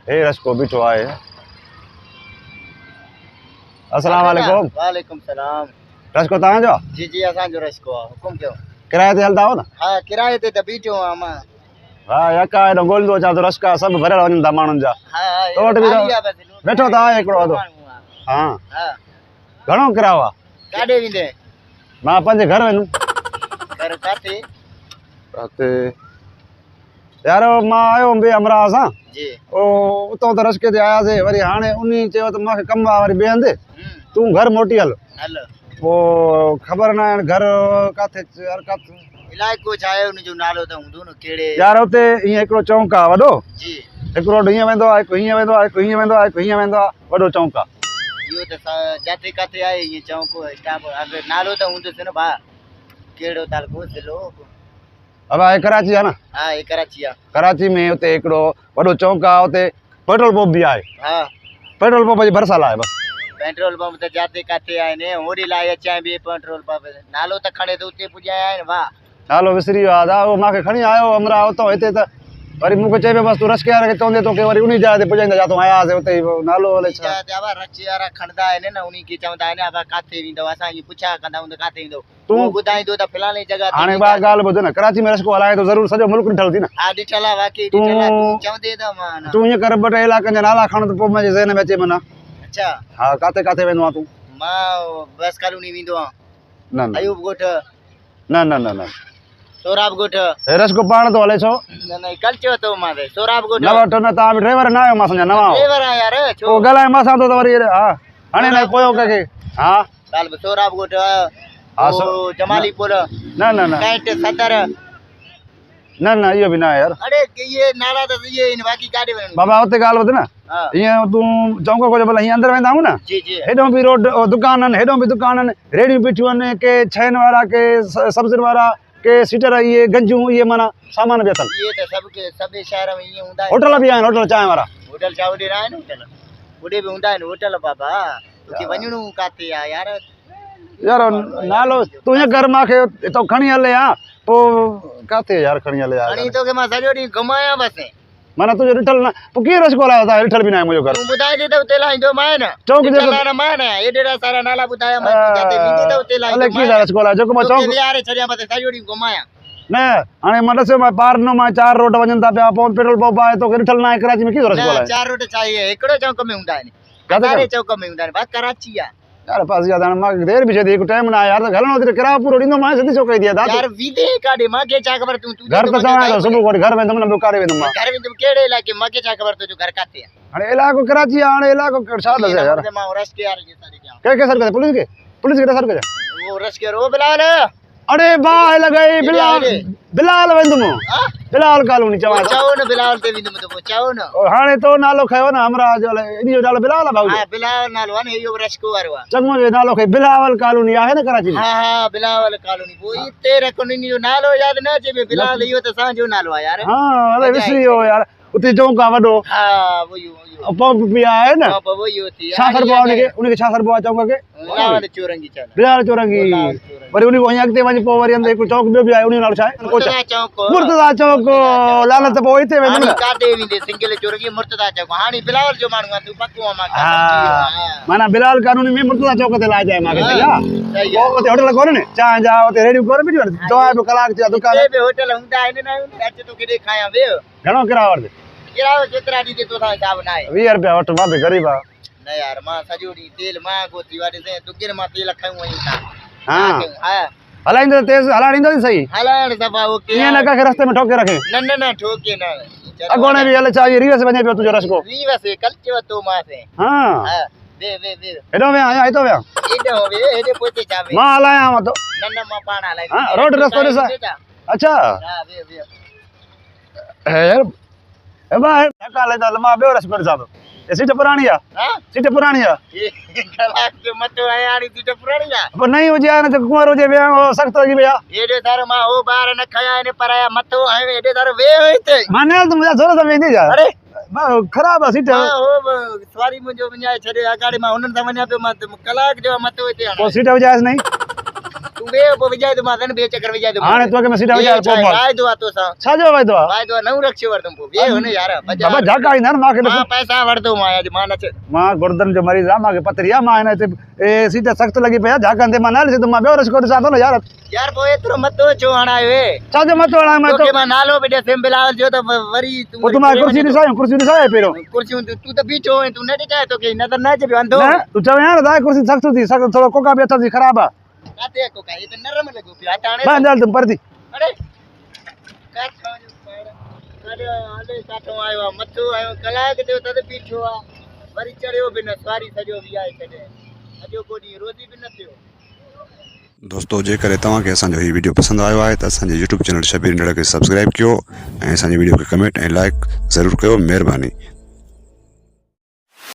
हे रस्को बीठो आहे। अस्सलाम वालेकुम। वालेकुम सलाम। रस्को तव्हां जो? जी जी असांजो रस्को आहे, हुकुम कयो। किराए ते हलदा हो न? हा किराए ते त बीठो आहियां मां। हा यका हेॾो ॻोल्हंदो अचां त रस्का सभु भरियल वञनि था माण्हुनि जा। हा तो वटि बि वेठो त आहे हिकिड़ो वॾो। हा हा घणो किरायो आहे? काॾे वेंदे? मां पंहिंजे घर वेंदुमि। घर काथे? हिते यार मां आयो हुउमि ॿिए अमरा सां जी। उतां त रस्के ते आयासीं, वरी हाणे उन चयो त मूंखे कमु आहे वरी ॿिए हंधि, तूं घर मोटी हल। हल पोइ ख़बर न आहे घर किथे यार किथे इलाइक़ो छा आहे, उनजो नालो त हूंदो न कहिड़े? यार हुते ईअं हिकिड़ो चौंक आहे वॾो। जी। हिकिड़ो हीअं वेंदो आहे, हिकु हीअं वेंदो आहे, हिकु हीअं वेंदो आहे, हिकु हीअं वेंदो आहे, वॾो चौंक आहे। इहो त जिते किथे आहे इहे चौंक स्टाफ, अगरि नालो त हूंदुसि न भाउ, कहिड़ो तालुको ज़िलो? अब आहे कराची आहे न? हा हे कराची आहे। कराची में हुते हिकिड़ो वॾो चौंक आहे, हुते पेट्रोल पंप बि आहे। हा पेट्रोल पंप जी भरिसां आहे बसि। पेट्रोल पंप त जिते किथे आहिनि, होॾे लाइ अचां ॿिए पेट्रोल पंप नालो त खणे त उते पुॼाया आहिनि। वाह नालो विसरी वियो आहे, उहो मूंखे खणी आयो अमरा उतां हिते त वरी मूंखे चए पियो बसि तूं रस्के वारे खे चवंदे तोखे वरी उन जाइ ते पुॼाईंदा जितां आयासीं उते नालो हले छा रचे वारा खणंदा आहिनि न, उन खे चवंदा आहिनि अब किथे वेंदव, असां इहे पुछा कंदा आहियूं त किथे वेंदो, तूं ॿुधाईंदो त फलाणे जॻह ते। हाणे ॿा ॻाल्हि ॿुध न, कराची में रस्को हलाए तो ज़रूर सॼो मुल्क ॾिठल थी न? हा ॾिठल आहे, वाकई ॾिठल आहे, तूं चवंदे त मां तूं ईअं कर ॿ टे इलाइक़नि जा नाला खण त पोइ मुंहिंजे ज़हन में अचे माना। अच्छा हा किथे किथे वेंदो आहे तूं? मां बस कॉलोनी वेंदो आहियां। न न अयूब ॻोठ। न न न न सोराब ॻोठ। हे रस्को पाण थो हले छो? न न कल चयो तो मां सोराब ॻोठ। न वठो न, तव्हां बि ड्राइवर न आहियो, मां सम्झा नवां आहियो। ड्राइवर आहे यार, छो पोइ ॻाल्हाए मां सां थो त वरी हा हाणे न पोयो कंहिंखे। हा साल सोराब ॻोठ। हा जमाली पुल। न न न कैंट सदर। न न इहो बि न आहे यार। अरे ये नाला त ये इन, बाक़ी काॾे वञो बाबा हुते ॻाल्हि ॿुध न, ईअं तूं चौंक को भला हीअं अंदरि वेंदा आहियूं न, जी जी हेॾो बि रोड दुकान आहिनि, हेॾो बि दुकान आहिनि, रेड़ियूं बीठियूं आहिनि, के छहनि वारा, के सब्जियुनि वारा, के सीटर, इहे गंजूं, इहे माना सामान बि अथनि। ये त सभु शहर में ईअं हूंदा आहिनि। होटल बि आहिनि, होटल चांहि वारा। होटल छा होॾे न आहिनि? होटल होॾे बि हूंदा आहिनि होटल बाबा, तोखे वञिणो किथे आहे यार? यार नालो तूं ईअं कर, मूंखे हितां खणी हले हा, पोइ किथे यार खणी हले यार? खणी तोखे मां सॼो ॾींहुं घुमायां बसि। माना तुंहिंजो ॾिठल न, पोइ कीअं रस्को हलायो? तव्हां ॾिठल बि न आहे मुंहिंजो घर। तूं ॿुधाए ॾे त उते लाहींदो मां न। चौक ॾिठल आहे न मां न, हेॾा सारा नाला ॿुधाया मां, जिते वेंदे त उते लाहींदो अलाए कीअं रस्को हलायो जेको मां मां। चौक विहारे छॾियां बसि, सॼो ॾींहुं घुमायां। न हाणे मां ॾिसो मां पार ॾिनो, मां 4 रोड वञनि था पिया, पोइ पेट्रोल पंप आहे, तोखे ॾिठल न आहे कराची में कीअं रस्को हलायो? 4 रोड चाहिए, हिकिड़ो चौक में हूंदा आहिनि, किथे सारे चौक में हूंदा आहिनि, बस कराची आहे यार। पास यार हाणे मां देरि बि छॾी, हिकु टाइम न आहे यार, त हलणो थी किरायो पूरो ॾींदो मां, सिधी छोकिरी थी आहे। यार विदे काॾे, मूंखे छा ख़बर? तूं घर त चवां सुबुह वरी घर वेंदुमि न, ॿियो काॾे वेंदुमि मां? घर वेंदुमि कहिड़े इलाइक़े? मूंखे छा ख़बर तुंहिंजो घर किथे आहे? हाणे इलाइक़ो कराची आहे, हाणे इलाइक़ो छा ॾिसे यार? मां रश के यार जे सारे ॾियां। कंहिंखे सर कजे? पुलिस खे सर कजे? वो रश के रो बिलाल। अरे बाह लॻई बिलाल, बिलाल वेंदुमि, बिलाल कॉलोनी चवां। चओ न बिलाल ते वेंदुमि त पोइ चओ न। हाणे तो नालो खयो न हमरा जो, इनजो नालो बिलाल आहे भाऊ? हा बिलाल नालो आहे न, इहो रशको वारो आहे। चङो जो नालो खई, बिलावल कॉलोनी आहे न कराची में? हा हा बिलावल कॉलोनी। पोइ हिते रखो, इनजो नालो यादि न अचे बिलाल, इहो त असांजो नालो आहे यार। हा अरे विसरी वियो यार, उते चौंक आहे वॾो। हा वही पंप बि आहे न। वही होती छा सरबो आहे उनखे छा सरबो आहे चौंक खे? बिलाल चौरंगी चल। बिलाल चौरंगी। वरी उन खां अॻिते वञी पोइ वरी अंदरि हिकु चौंक ॿियो बि आहे, उन नालो छा आहे? मुर्तज़ा चौक। मुर्तज़ा चौक। लानत पोइ हिते वेंदुमि न। काॾे वेंदे? सिंगल चौरंगी मुर्तज़ा चौक। हाणे बिलाल जो माण्हू आहे, तूं पको आहे मां। हा माना बिलाल कॉलोनी में मुर्तज़ा चौक ते लाइजाए मूंखे, सही आहे? पोइ उते होटल कोन्हे न, चांहि जा उते रेड़ियूं कोन्हे बीठियूं आहिनि, दवा बि कलाक जा दुकान बि होटल हूंदा आहिनि न, अच तोखे ॾेखारियां। वेह। घणो किरायो वठि? किरायो जेतिरा ॾींदे तोसां हिसाब न आहे। 20 रुपया वठि, मां बि ग़रीब आहियां। न यार मां सॼो ॾींहुं तेल महांगो थी वियो आहे, दुकिन मां तेल खयूं वञूं था। हा हलाईंदो तेज़ हलाइण ईंदो सही? हलाइण सफ़ा ओके। ईअं न कंहिंखे रस्ते में ठोके रखे? न न न ठोके न। अॻोणे बि हले छा, इहे रिवर्स वञे पियो तुंहिंजो रस्को? रिवर्स कल चयो तो मां से। हा वे वे वे हेॾो विया या हितो विया? हेॾो वे हेॾे पोते जा वे। मां हलायां तो। न न मां पाण हलाइ। हां रोड रस्तो ॾिस। अच्छा हा वे वे यार ए भाई धक्का ले दल मां ॿियो रस्को ॾिसां थो। ये सीट पुराणी आहे? हा सीट पुराणी आहे। ये कलाक जो मतो आहे हाणे सीट पुराणी आहे। पर नई हुजे हाणे त कुंवर हुजे विया सख़्त लॻी विया। हेॾे सारो मां हो ॿार न खया आहिनि पर मथो आहे हेॾे सारो वे हिते। माने त मुंहिंजा ज़रूरत वेंदी जा। अरे ख़राब आहे सीट। हां हो सवारी मुंहिंजो विञाए छॾे अगाड़ी मां हुननि सां वञा पियो मां कलाक जो मथो हिते हाणे। पोइ सीट विझाइसि नहीं? तू तू बे पो विजाय तो मां तने बे चक्कर विजाय तो हाणे तोखे मैं सीधा विजाय पोइ वाय दो तो सा छाजो वाइदो आहे वाय दो नऊ रखियो वर तुम पो बे हुन यार बाबा झाका ईंदा आहिनि मूंखे मां पैसा वरदो मां अज मां नच मां गुर्दन जो मरीज़ आहे मूंखे पतरी आहे मां हिन हिते सीट सख़्तु लॻी पई आहे झाकनि ते मां न ॾिसी त मां ॿियो रस्को ॾिसां थो न यार यार पो एतिरो मतो छो हणायो ए छाजो मथो हणां मैं तोखे मां नालो बि ॾे बिलावल जो त वरी पोइ तूं मां कुर्सी ॾिसां पहिरियों कुर्सियूं तू त बीठो है तू न ॾिठाए तोखे नज़र न अचे पियो अंधो न तूं चवे न दादा कुर्सी सख़्तु थी थोरो कोका बि अथसि ख़राबु आहे काते को काई त नरम लॻो पियो हाणे हाणे बस जल्द तुम परती अरे काठो जो पाड़ अरे हले काठो आयो आहे मथो आयो कलाक जो तद बीठो आहे वरी चढ़ियो बि न सवारी सॼो वियाए छॾे अॼो कोॾी रोज़ी बि न थियो दोस्तों जेकर तव्हांखे असांजो हीउ वीडियो पसंदि आयो आहे त असांजे यूट्यूब चैनल शबीर निड़ा खे सब्सक्राइब कयो ऐं असांजे वीडियो खे कमेंट ऐं लाइक ज़रूरु कयो महिरबानी।